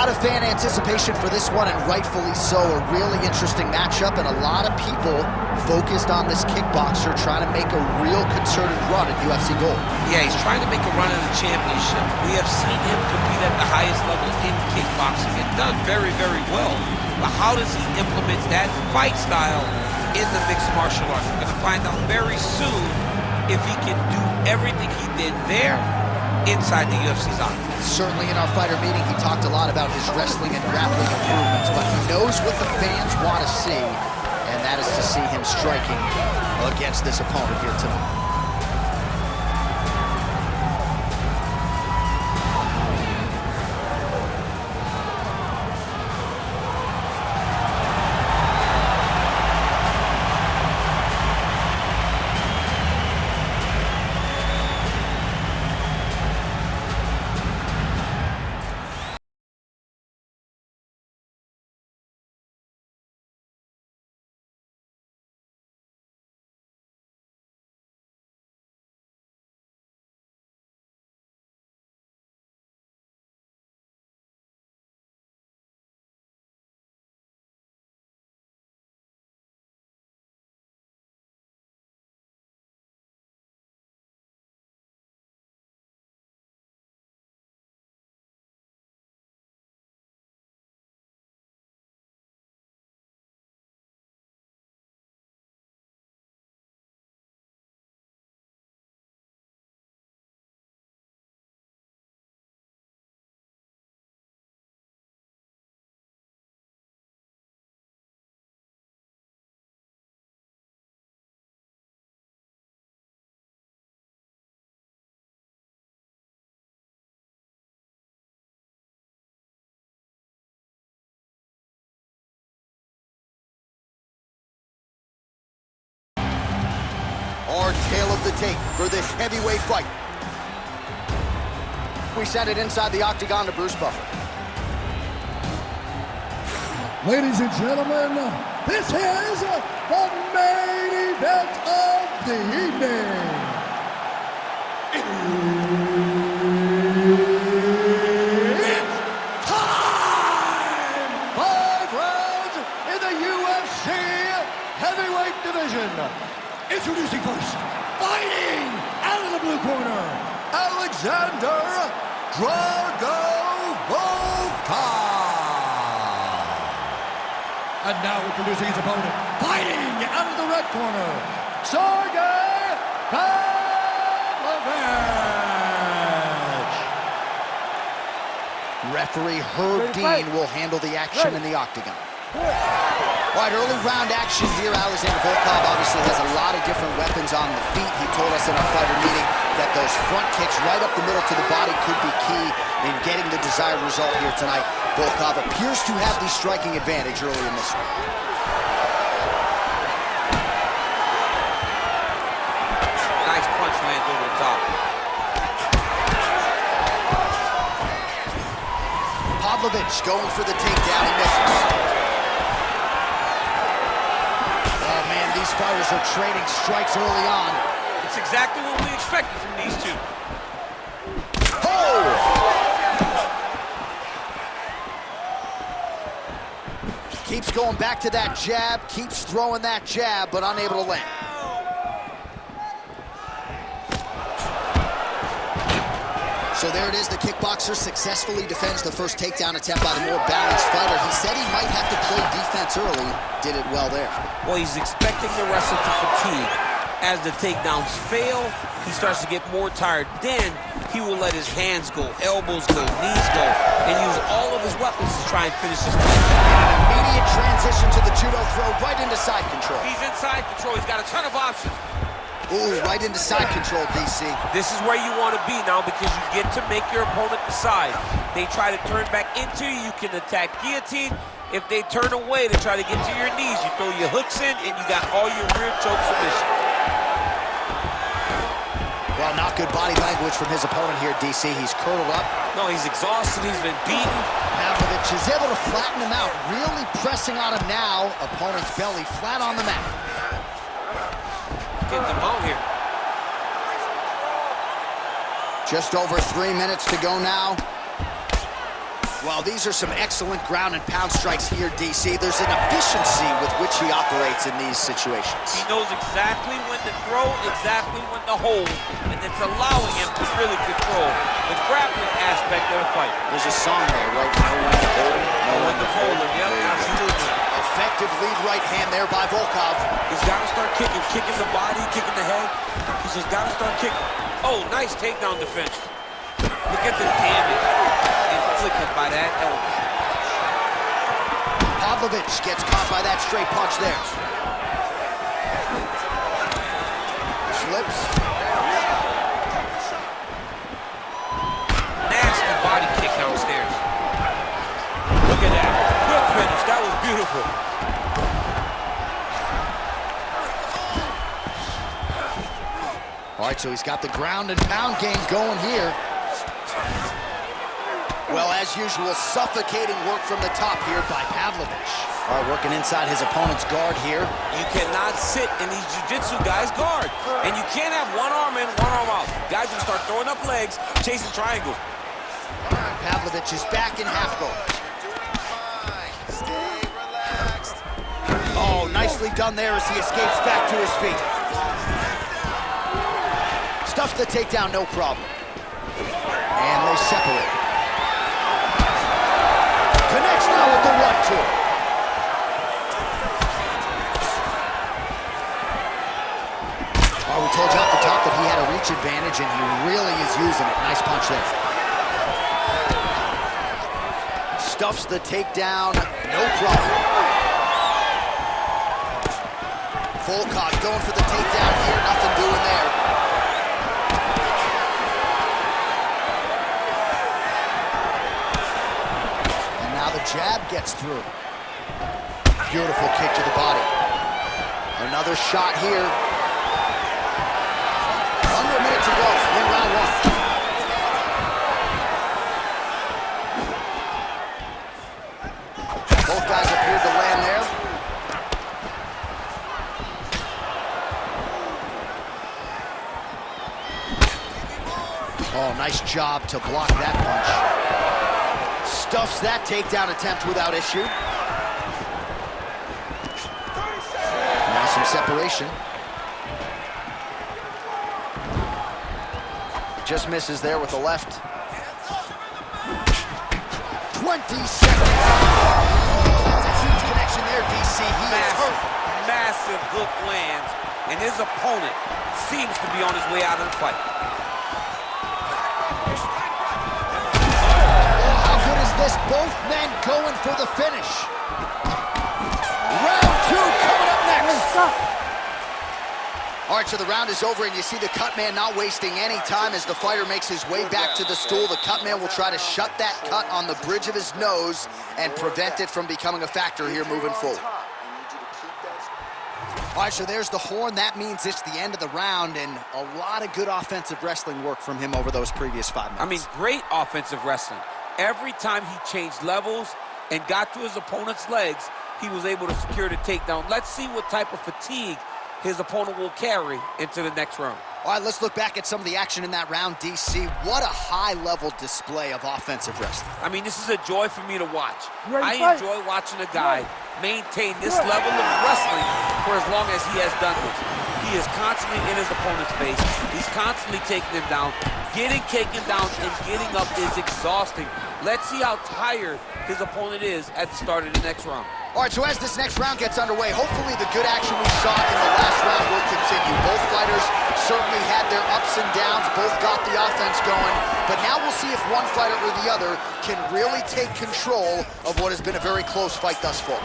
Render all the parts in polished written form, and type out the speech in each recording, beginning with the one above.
lot of fan anticipation for this one, and rightfully so. A really interesting matchup, and a lot of people focused on this kickboxer trying to make a real concerted run at UFC Gold. Yeah, he's trying to make a run at the championship. We have seen him compete at the highest level in kickboxing and done very, very well. But how does he implement that fight style in the mixed martial arts? We're going to find out very soon if he can do everything he did there inside the UFC's office. Certainly in our fighter meeting, he talked a lot about his wrestling and grappling improvements, but he knows what the fans want to see, and that is to see him striking against this opponent here tonight. Our tale of the tape for this heavyweight fight. We send it inside the octagon to Bruce Buffer. Ladies and gentlemen, this is the main event of the evening. It's time! 5 rounds in the UFC heavyweight division. Introducing first, fighting out of the blue corner, Alexander Drago Volkov. And now introducing his opponent, fighting out of the red corner, Sergei Pavlovich. Referee Herb Dean will handle the action in the octagon. All right, early round action here. Alexander Volkov obviously has a lot of different weapons on the feet. He told us in our fighter meeting that those front kicks right up the middle to the body could be key in getting the desired result here tonight. Volkov appears to have the striking advantage early in this one. Nice punch lands over the top. Pavlovich going for the takedown. He misses. These fighters are trading strikes early on. It's exactly what we expected from these two. Oh! Keeps going back to that jab, keeps throwing that jab, but unable to land. So there it is, the kickboxer successfully defends the first takedown attempt by the more balanced fighter. He said he might have to play defense early. Did it well there. Well, he's expecting the wrestler to fatigue. As the takedowns fail, he starts to get more tired. Then he will let his hands go, elbows go, knees go, and use all of his weapons to try and finish this fight. Immediate transition to the judo throw, right into side control. He's in side control. He's got a ton of options. Ooh, right into side control, DC. This is where you want to be now because you get to make your opponent decide. They try to turn back into you, you can attack guillotine. If they turn away to try to get to your knees, you throw your hooks in and you got all your rear choke submission. Well, not good body language from his opponent here, DC. He's curled up. No, he's exhausted, he's been beaten. Pavlovich is able to flatten him out, really pressing on him now. Opponent's belly flat on the mat. Getting them out here. Just over 3 minutes to go now. Well, these are some excellent ground and pound strikes here, DC. There's an efficiency with which he operates in these situations. He knows exactly when to throw, exactly when to hold, and it's allowing him to really control the grappling aspect of the fight. There's a song there, right? Know when to hold him, know when to fold him. Yep, absolutely. Effective lead right hand there by Volkov. He's got to start kicking the body, kicking the head. He's just got to start kicking. Oh, nice takedown defense. Look at the damage inflicted by that elbow. Pavlovich gets caught by that straight punch there. Slips. Nasty body kick downstairs. Look at that. Good finish. That was beautiful. All right, so he's got the ground and pound game going here. Well, as usual, suffocating work from the top here by Pavlovich. All right, working inside his opponent's guard here. You cannot sit in these jiu-jitsu guys' guard. And you can't have one arm in, one arm out. Guys will start throwing up legs, chasing triangles. Pavlovich is back in half guard. Stay relaxed. Oh, nicely done there as he escapes back to his feet. Stuffs the takedown, no problem. And they separate. Connects now with the 1-2. Oh, we told you off the top that he had a reach advantage, and he really is using it. Nice punch there. Stuffs the takedown, no problem. Volkov going for the takedown here, nothing doing there. Jab gets through. Beautiful kick to the body. Another shot here. Under a minute to go in round 1. Both guys appeared to land there. Oh, nice job to block that punch. Stuffs that takedown attempt without issue. Now some separation. Just misses there with the left. 20 seconds. That's a huge connection there, DC. He is hurt. Massive hook lands, and his opponent seems to be on his way out of the fight. This, both men going for the finish. Round 2 coming up next. All right, so the round is over, and you see the cut man not wasting any time as the fighter makes his way back to the stool. The cut man will try to shut that cut on the bridge of his nose and prevent it from becoming a factor here moving forward. All right, so there's the horn. That means it's the end of the round, and a lot of good offensive wrestling work from him over those previous 5 minutes. I mean, great offensive wrestling. Every time he changed levels and got to his opponent's legs, he was able to secure the takedown. Let's see what type of fatigue his opponent will carry into the next round. All right, let's look back at some of the action in that round, DC. What a high-level display of offensive wrestling. I mean, this is a joy for me to watch. I enjoy watching a guy maintain this level of wrestling for as long as he has done this. He is constantly in his opponent's face. He's constantly taking him down. Getting taken down and getting up is exhausting. Let's see how tired his opponent is at the start of the next round. All right, so as this next round gets underway, hopefully the good action we saw in the last round will continue. Both fighters certainly had their ups and downs, both got the offense going, but now we'll see if one fighter or the other can really take control of what has been a very close fight thus far.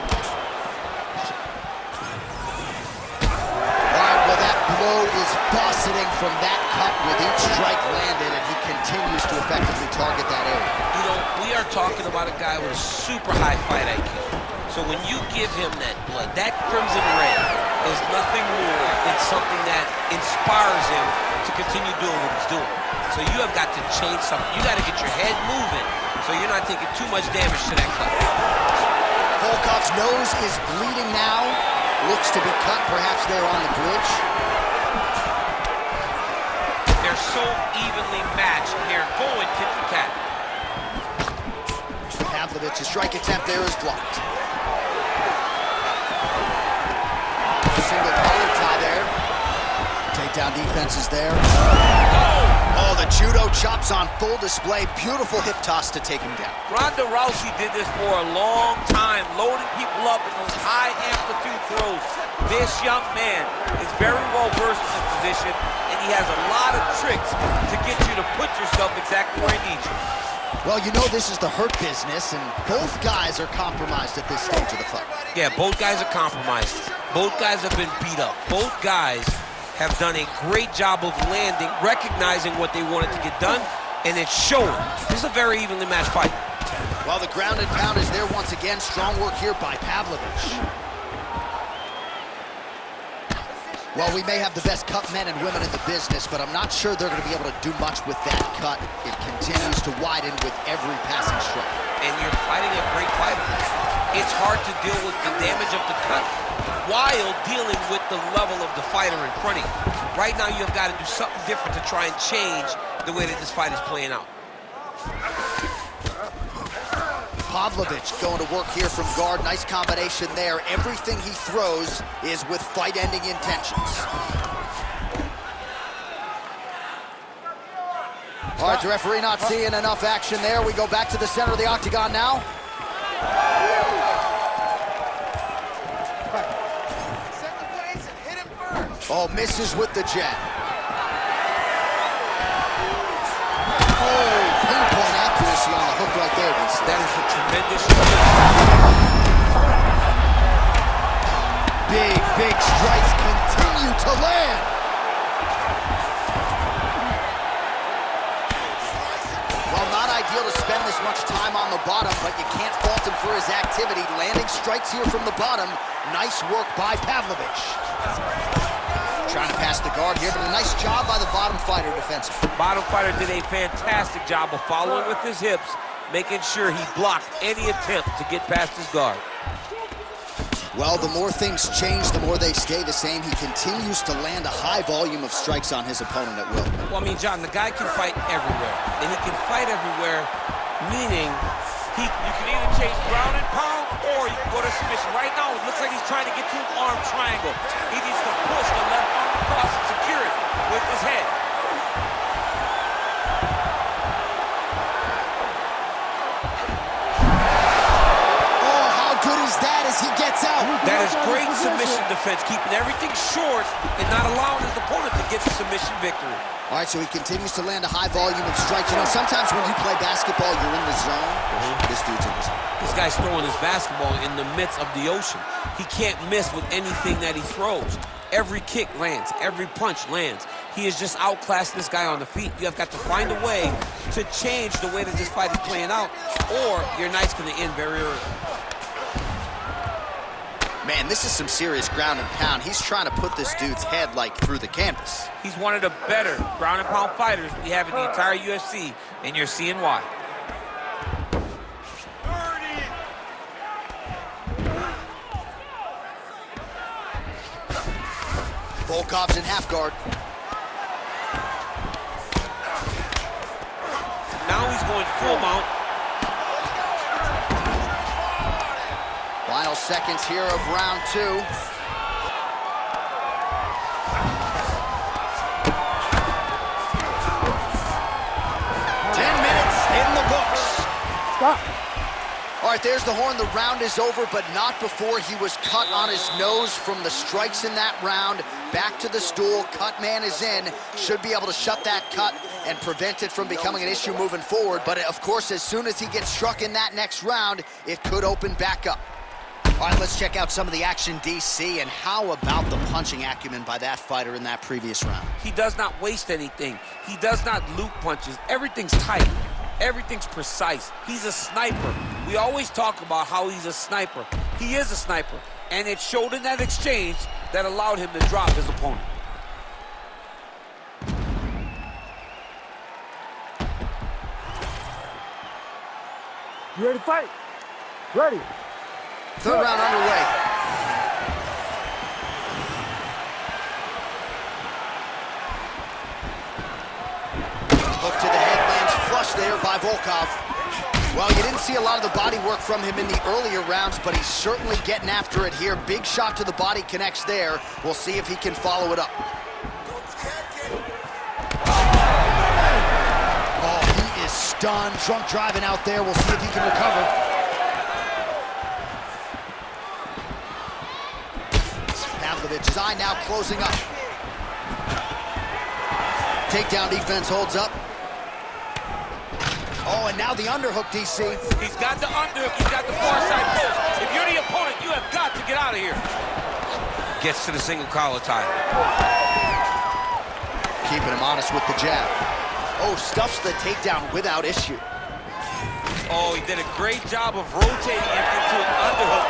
Blow is buffeting from that cut with each strike landed, and he continues to effectively target that area. You know, we are talking about a guy with a super high fight IQ. So when you give him that blood, that crimson red is nothing more than something that inspires him to continue doing what he's doing. So you have got to change something. You got to get your head moving so you're not taking too much damage to that cut. Volkov's nose is bleeding now. Looks to be cut perhaps there on the bridge. They're so evenly matched. They're going tit for tat. Pavlovich. The strike attempt there is blocked. Single collar tie there. Takedown defense is there. Oh, the judo chops on full display. Beautiful hip toss to take him down. Ronda Rousey did this for a long time, loading people up in those high amplitude throws. This young man is very well versed in this position, and he has a lot of tricks to get you to put yourself exactly where he needs you. Well, you know this is the hurt business, and both guys are compromised at this stage of the fight. Yeah, both guys are compromised. Both guys have been beat up. Both guys have done a great job of landing, recognizing what they wanted to get done, and it's showing. This is a very evenly matched fight. Well, the ground and pound is there once again. Strong work here by Pavlovich. Well, we may have the best cut men and women in the business, but I'm not sure they're going to be able to do much with that cut. It continues to widen with every passing strike. And you're fighting a great fighter. It's hard to deal with the damage of the cut while dealing with the level of the fighter in front of you. Right now, you've got to do something different to try and change the way that this fight is playing out. Pavlovich going to work here from guard. Nice combination there. Everything he throws is with fight-ending intentions. All right, the referee not seeing enough action there. We go back to the center of the octagon now. Oh, misses with the jab. Oh, pinpoint accuracy on the hook right there. That is a tremendous Big strikes continue to land. Well, not ideal to spend this much time on the bottom, but you can't fault him for his activity. Landing strikes here from the bottom. Nice work by Pavlovich. Trying to pass the guard here, but a nice job by the bottom fighter defensively. Bottom fighter did a fantastic job of following with his hips, making sure he blocked any attempt to get past his guard. Well, the more things change, the more they stay the same. He continues to land a high volume of strikes on his opponent at will. Well, I mean, John, the guy can fight everywhere, and he can fight everywhere, meaning you can either chase ground and pound, or you can go to submission. Right now, it looks like he's trying to get to an arm triangle. He needs to push the left arm across and secure it with his head. Oh, how good is that as he gets out? That is great submission defense, keeping everything short and not allowing his opponent to get the submission victory. All right, so he continues to land a high volume of strikes. You know, sometimes when you play basketball, you're in the zone. This dude's in the zone. This guy's throwing his basketball in the midst of the ocean. He can't miss with anything that he throws. Every kick lands, every punch lands. He is just outclassing this guy on the feet. You have got to find a way to change the way that this fight is playing out, or your night's going to end very early. Man, this is some serious ground and pound. He's trying to put this dude's head, like, through the canvas. He's one of the better ground and pound fighters we have in the entire UFC, and you're seeing why. Volkov's in half guard. Now he's going full mount. Final seconds here of round 2. 10 minutes in the books. Stop. All right, there's the horn. The round is over, but not before he was cut on his nose from the strikes in that round. Back to the stool. Cut man is in. Should be able to shut that cut and prevent it from becoming an issue moving forward. But, of course, as soon as he gets struck in that next round, it could open back up. All right, let's check out some of the action, DC, and how about the punching acumen by that fighter in that previous round? He does not waste anything. He does not loop punches. Everything's tight. Everything's precise. He's a sniper. We always talk about how he's a sniper. He is a sniper, and it showed in that exchange that allowed him to drop his opponent. You ready to fight? Ready. Third round underway. Hook to the head, lands flush there by Volkov. Well, you didn't see a lot of the body work from him in the earlier rounds, but he's certainly getting after it here. Big shot to the body connects there. We'll see if he can follow it up. Oh, he is stunned. Drunk driving out there. We'll see if he can recover. Pavlovich's eye now closing up. Takedown defense holds up. Oh, and now the underhook, DC. He's got the underhook, he's got the far side post. If you're the opponent, you have got to get out of here. Gets to the single collar tie. Keeping him honest with the jab. Oh, stuffs the takedown without issue. Oh, he did a great job of rotating him into an underhook.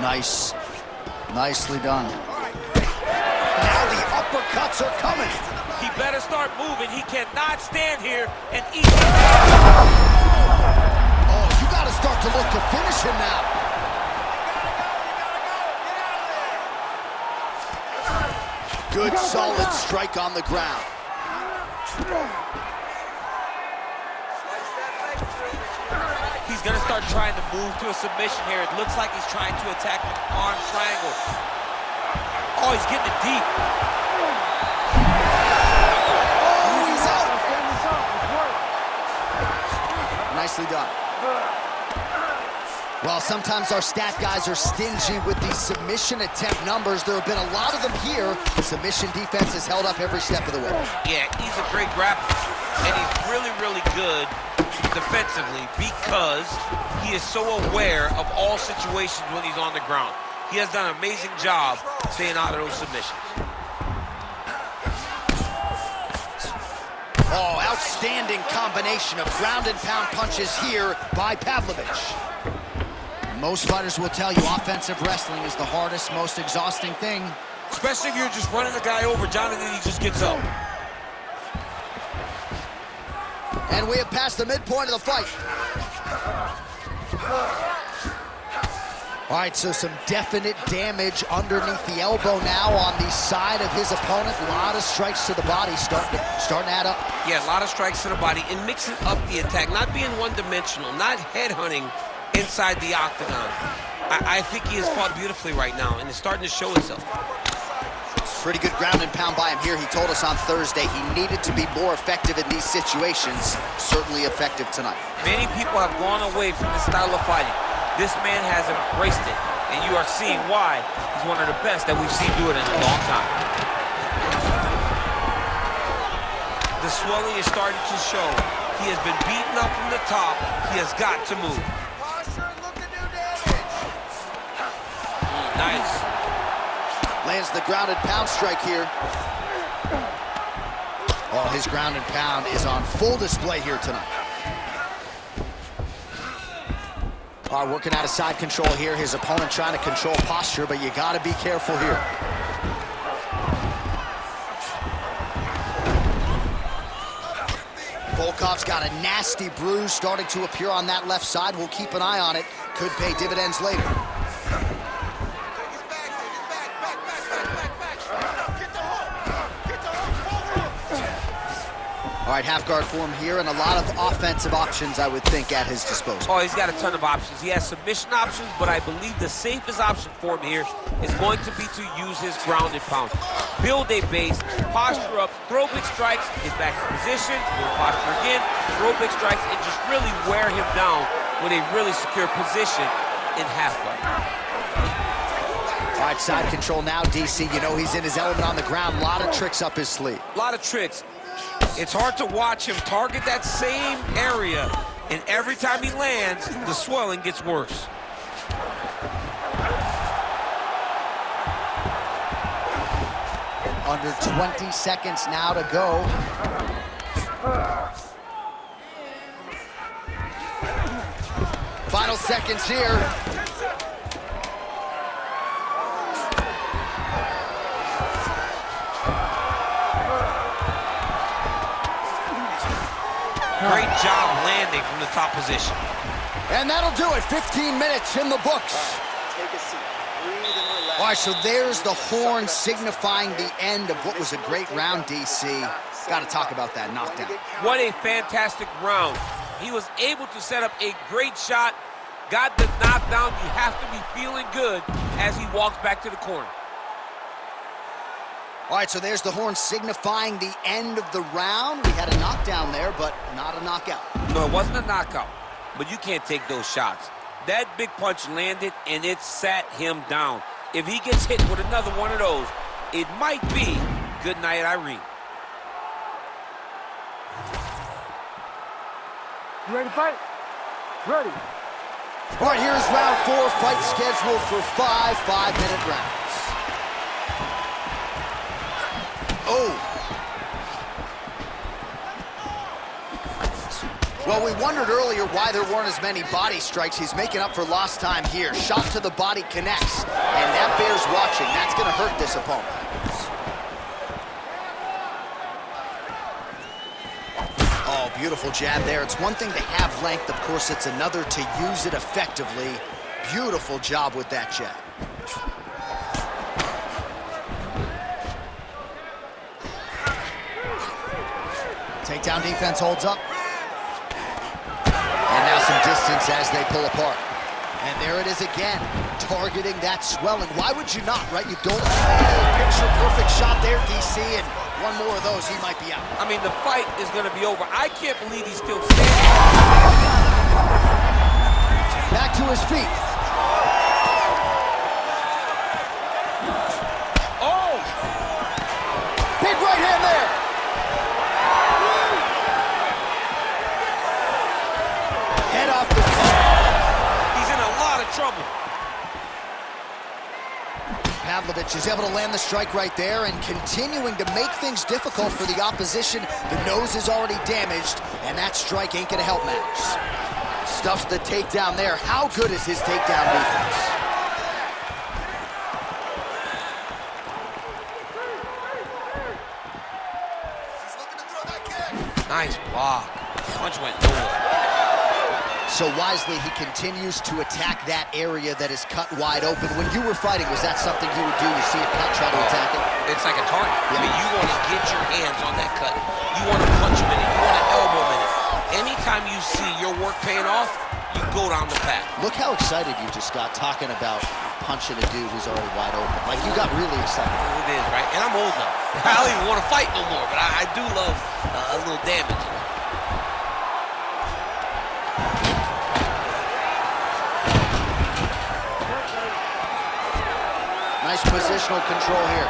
Nice. Nicely done. Now the uppercuts are coming. He better start moving. He cannot stand here and eat. Oh, you got to start to look to finish him now. Good, solid strike on the ground. He's going to start trying to move to a submission here. It looks like he's trying to attack the arm triangle. Oh, he's getting it deep. Oh, he's out. Nicely done. Well, sometimes our stat guys are stingy with these submission attempt numbers. There have been a lot of them here. The submission defense has held up every step of the way. Yeah, he's a great grappler, and he's really, really good defensively because he is so aware of all situations when he's on the ground. He has done an amazing job staying out of those submissions. Oh, outstanding combination of ground and pound punches here by Pavlovich. Most fighters will tell you offensive wrestling is the hardest, most exhausting thing. Especially if you're just running the guy over, Jonathan, he just gets up. And we have passed the midpoint of the fight. All right, so some definite damage underneath the elbow now on the side of his opponent. A lot of strikes to the body starting to add up. Yeah, a lot of strikes to the body and mixing up the attack, not being one-dimensional, not headhunting inside the octagon. I think he has fought beautifully right now, and it's starting to show itself. Pretty good ground and pound by him here. He told us on Thursday he needed to be more effective in these situations. Certainly effective tonight. Many people have gone away from this style of fighting. This man has embraced it, and you are seeing why he's one of the best that we've seen do it in a long time. The swelling is starting to show. He has been beaten up from the top. He has got to move. Nice. Lands the ground and pound strike here. Oh, his ground and pound is on full display here tonight. All right, working out of side control here. His opponent trying to control posture, but you got to be careful here. Volkov's got a nasty bruise starting to appear on that left side. We'll keep an eye on it. Could pay dividends later. All right, half guard form here, and a lot of offensive options, I would think, at his disposal. Oh, he's got a ton of options. He has submission options, but I believe the safest option for him here is going to be to use his ground and pound. Build a base, posture up, throw big strikes, get back in position, build posture again, throw big strikes, and just really wear him down with a really secure position in half guard. All right, side control now, DC. You know he's in his element on the ground. A lot of tricks up his sleeve. A lot of tricks. It's hard to watch him target that same area, and every time he lands, the swelling gets worse. Under 20 seconds now to go. Final seconds here. Great job landing from the top position. And that'll do it. 15 minutes in the books. take a seat. Breathe and relax. All right, so there's the horn signifying the end of what was a great round, DC. Got to talk about that knockdown. What a fantastic round. He was able to set up a great shot, got the knockdown. You have to be feeling good as he walks back to the corner. All right, so there's the horn signifying the end of the round. We had a knockdown there, but not a knockout. No, it wasn't a knockout, but you can't take those shots. That big punch landed, and it sat him down. If he gets hit with another one of those, it might be good night, Irene. You ready to fight? Ready. All right, here's round 4, fight scheduled for 5 5-minute rounds. Oh. Well, we wondered earlier why there weren't as many body strikes. He's making up for lost time here. Shot to the body connects, and that bears watching. That's going to hurt this opponent. Oh, beautiful jab there. It's one thing to have length. Of course, it's another to use it effectively. Beautiful job with that jab. Takedown defense holds up. And now some distance as they pull apart. And there it is again, targeting that swelling. Why would you not, right? You don't picture perfect shot there, DC, and one more of those, he might be out. I mean, the fight is going to be over. I can't believe he's still standing. Back to his feet. Oh! Big right hand there. Head off the He's in a lot of trouble. Pavlovich is able to land the strike right there and continuing to make things difficult for the opposition. The nose is already damaged, and that strike ain't gonna help matters. Stuffs the takedown there. How good is his takedown defense? He's looking to throw that kick. Nice block. Punch went nowhere. So wisely, he continues to attack that area that is cut wide open. When you were fighting, was that something you would do? You see a cut, try to attack it? It's like a target. I mean, you want to get your hands on that cut. You want to punch him in it. You want to elbow him in it. Anytime you see your work paying off, you go down the path. Look how excited you just got talking about punching a dude who's already wide open. Like, you got really excited. It is, right? And I'm old now. I don't even want to fight no more, but I do love a little damage. Nice positional control here.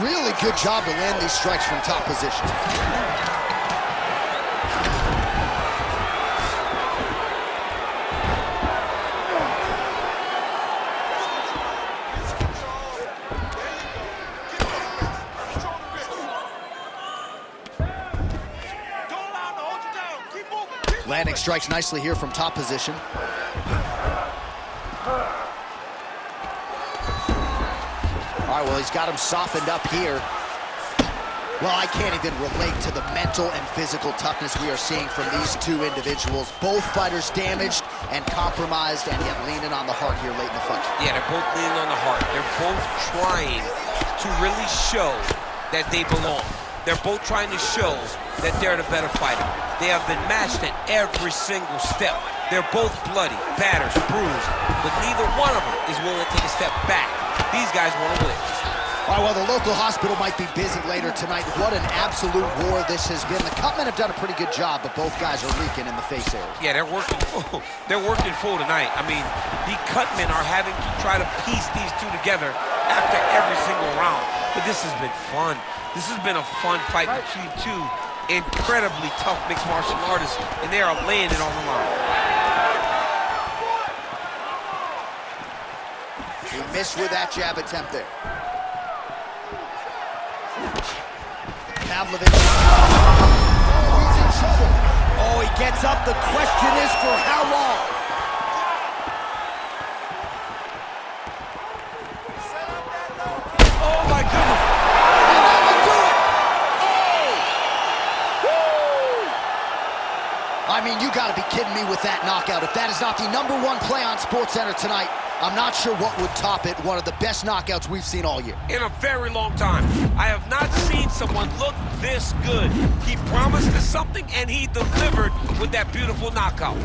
Really good job to land these strikes from top position. Landing strikes nicely here from top position. All right, well, he's got him softened up here. Well, I can't even relate to the mental and physical toughness we are seeing from these two individuals. Both fighters damaged and compromised, and yet leaning on the heart here late in the fight. Yeah, they're both leaning on the heart. They're both trying to really show that they belong. They're both trying to show that they're the better fighter. They have been matched at every single step. They're both bloody, battered, bruised, but neither one of them is willing to take a step back. These guys want to win. All right, well, the local hospital might be busy later tonight. What an absolute war this has been. The Cutmen have done a pretty good job, but both guys are leaking in the face area. Yeah, they're working full. They're working full tonight. I mean, the Cutmen are having to try to piece these two together after every single round. But this has been fun. This has been a fun fight between two incredibly tough mixed martial artists, and they are laying it on the line. He missed with that jab attempt there. Pavlovich. Oh, he's in trouble. Oh, he gets up. The question is for how long? Oh, my goodness. And that will do it. Oh! Woo! I mean, you got got to be kidding me with that knockout. If that is not the #1 play on SportsCenter tonight, I'm not sure what would top it. One of the best knockouts we've seen all year. In a very long time. I have not seen someone look this good. He promised us something, and he delivered with that beautiful knockout.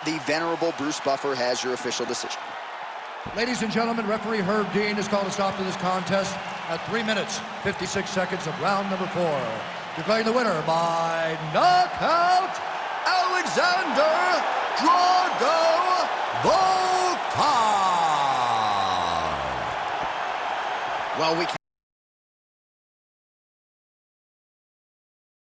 The venerable Bruce Buffer has your official decision. Ladies and gentlemen, referee Herb Dean has called a stop to this contest at 3 minutes, 56 seconds of round number 4. Declaring the winner by knockout, Alexander Drago Volkov. Well, we